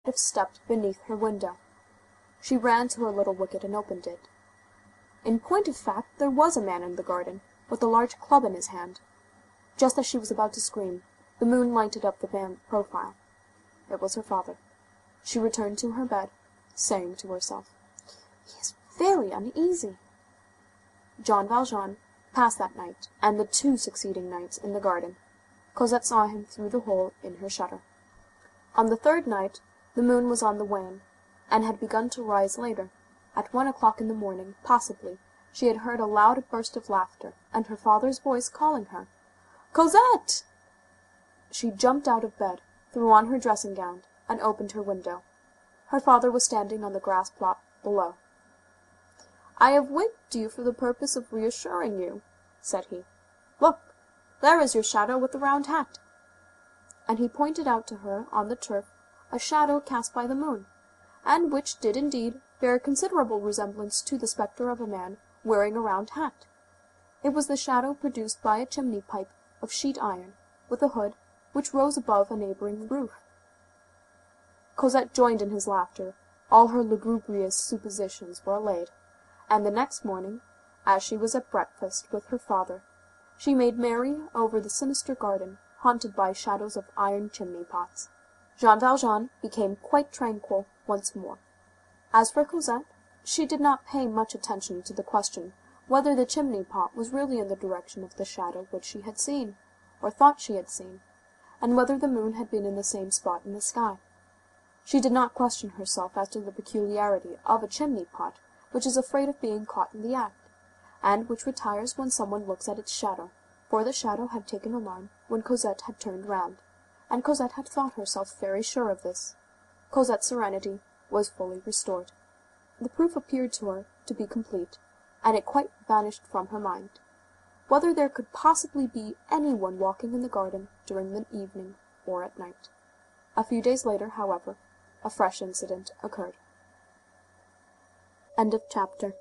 have stepped beneath her window. She ran to her little wicket and opened it. In point of fact, there was a man in the garden, with a large club in his hand. Just as she was about to scream, the moon lighted up the man's profile. It was her father. She returned to her bed, saying to herself, "He is very uneasy." Jean Valjean passed that night, and the 2 succeeding nights, in the garden. Cosette saw him through the hole in her shutter. On the 3rd night, the moon was on the wane, and had begun to rise later. At 1 o'clock in the morning, possibly, she had heard a loud burst of laughter, and her father's voice calling her, "Cosette!" She jumped out of bed, threw on her dressing gown, and opened her window. Her father was standing on the grass plot below. "I have waked you for the purpose of reassuring you," said he. "Look, there is your shadow with the round hat." And he pointed out to her on the turf a shadow cast by the moon, and which did indeed bear a considerable resemblance to the spectre of a man wearing a round hat. It was the shadow produced by a chimney pipe of sheet iron, with a hood, which rose above a neighboring roof. Cosette joined in his laughter. All her lugubrious suppositions were allayed, and the next morning, as she was at breakfast with her father, she made merry over the sinister garden, haunted by shadows of iron chimney-pots. Jean Valjean became quite tranquil once more. As for Cosette, she did not pay much attention to the question whether the chimney-pot was really in the direction of the shadow which she had seen, or thought she had seen, and whether the moon had been in the same spot in the sky. She did not question herself as to the peculiarity of a chimney-pot which is afraid of being caught in the act, and which retires when someone looks at its shadow, for the shadow had taken alarm when Cosette had turned round, and Cosette had thought herself very sure of this. Cosette's serenity was fully restored. The proof appeared to her to be complete, and it quite vanished from her mind. Whether there could possibly be any one walking in the garden during the evening or at night. A few days later, however, a fresh incident occurred. End of chapter.